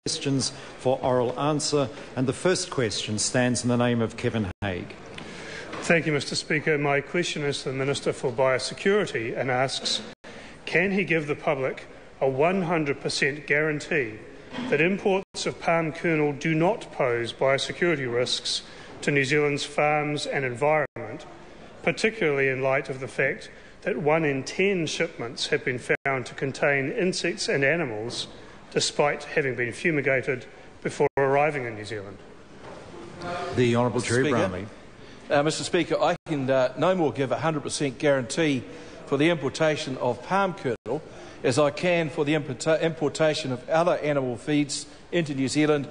questions for oral answer, and the first question stands in the name of Kevin Hague. Thank you, Mr. Speaker. My question is to the Minister for Biosecurity and asks, can he give the public a 100% guarantee that imports of palm kernel do not pose biosecurity risks to New Zealand's farms and environment, particularly in light of the fact that 1 in 10 shipments have been found to contain insects and animals despite having been fumigated before arriving in New Zealand? The Honourable Jerry Brownlee. Mr. Speaker, I can no more give a 100% guarantee for the importation of palm kernel as I can for the importation of other animal feeds into New Zealand,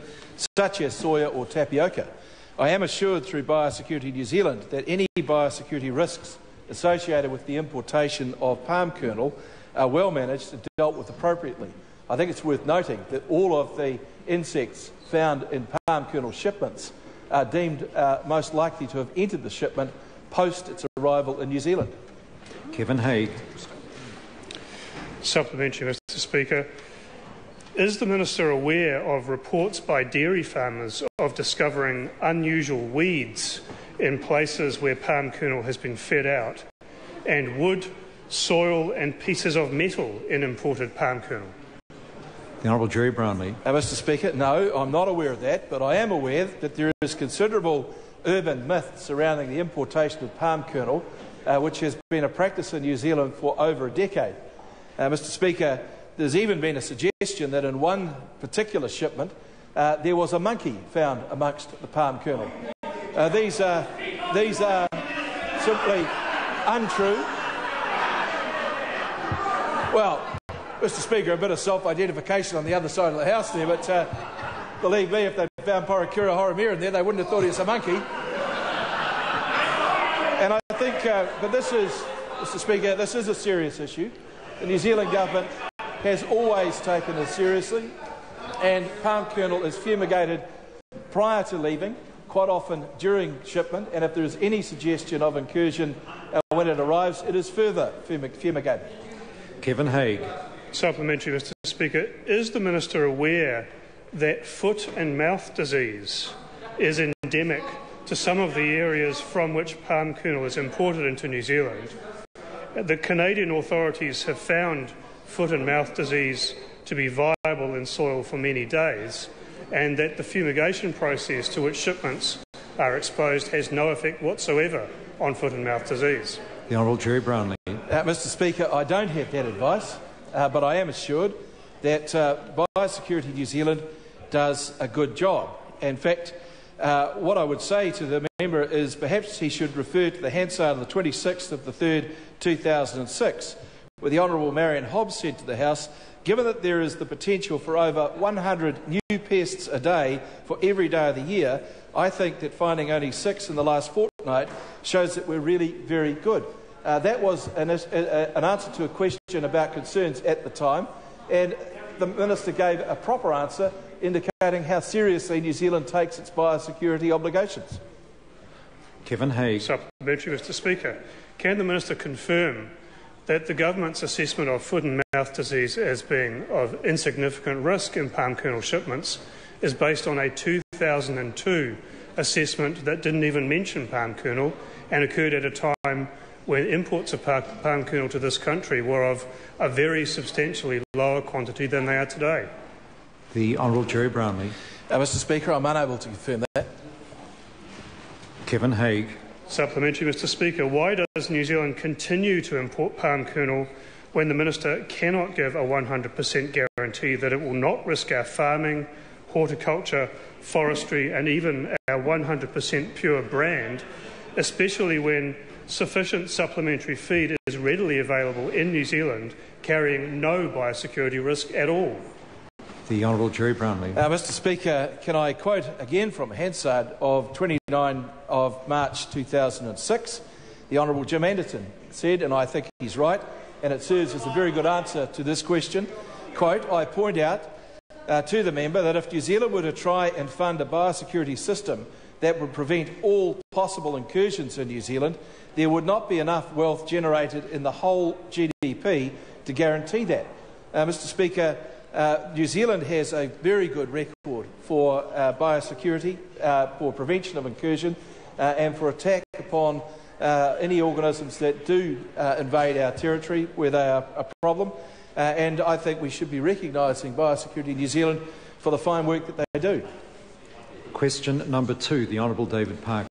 such as soya or tapioca. I am assured through Biosecurity New Zealand that any biosecurity risks associated with the importation of palm kernel are well managed and dealt with appropriately. I think it's worth noting that all of the insects found in palm kernel shipments are deemed most likely to have entered the shipment post its arrival in New Zealand. Kevin Hague. Supplementary, Mr. Speaker. Is the Minister aware of reports by dairy farmers of discovering unusual weeds in places where palm kernel has been fed out, and wood, soil and pieces of metal in imported palm kernel? The Honourable Jerry Brownlee. Mr. Speaker, no, I'm not aware of that, but I am aware that there is considerable urban myth surrounding the importation of palm kernel, which has been a practice in New Zealand for over a decade. Mr. Speaker, there's even been a suggestion that in one particular shipment there was a monkey found amongst the palm kernel. These are simply untrue. Well, Mr. Speaker, a bit of self-identification on the other side of the House there, but believe me, if they found Porakura Horomira in there, they wouldn't have thought he was a monkey. And I think, but this is, Mr. Speaker, this is a serious issue. The New Zealand government has always taken this seriously, and palm kernel is fumigated prior to leaving, quite often during shipment, and if there is any suggestion of incursion when it arrives, it is further fumigated. Kevin Hague. Supplementary, Mr. Speaker. Is the Minister aware that foot and mouth disease is endemic to some of the areas from which palm kernel is imported into New Zealand? The Canadian authorities have found foot and mouth disease to be viable in soil for many days, and that the fumigation process to which shipments are exposed has no effect whatsoever on foot and mouth disease. The Honourable Jerry Brownlee. Mr. Speaker, I don't have that advice, but I am assured that Biosecurity New Zealand does a good job. In fact, what I would say to the member is perhaps he should refer to the Hansard of the 26th of the 3rd, 2006, where the Honourable Marion Hobbs said to the House, given that there is the potential for over 100 new pests a day for every day of the year, I think that finding only 6 in the last fortnight shows that we're really very good. That was an answer to a question about concerns at the time, and the Minister gave a proper answer indicating how seriously New Zealand takes its biosecurity obligations. Kevin Hague. Supplementary, Mr. Speaker. Can the Minister confirm that the government's assessment of foot and mouth disease as being of insignificant risk in palm kernel shipments is based on a 2002 assessment that didn't even mention palm kernel and occurred at a time when imports of palm kernel to this country were of a very substantially lower quantity than they are today? The Honourable Jerry Brownlee. Mr. Speaker, I'm unable to confirm that. Kevin Hague. Supplementary, Mr. Speaker. Why does New Zealand continue to import palm kernel when the Minister cannot give a 100% guarantee that it will not risk our farming, horticulture, forestry and even our 100% pure brand, especially when sufficient supplementary feed is readily available in New Zealand, carrying no biosecurity risk at all? The Honourable Jerry Brownlee. Mr. Speaker, can I quote again from Hansard of 29 of March 2006? The Honourable Jim Anderton said, and I think he's right, and it serves as a very good answer to this question, quote, I point out to the member that if New Zealand were to try and fund a biosecurity system that would prevent all possible incursions in New Zealand, there would not be enough wealth generated in the whole GDP to guarantee that. Mr. Speaker, New Zealand has a very good record for biosecurity, for prevention of incursion and for attack upon any organisms that do invade our territory where they are a problem. And I think we should be recognising Biosecurity New Zealand for the fine work that they do. Question number 2, the Honourable David Parker.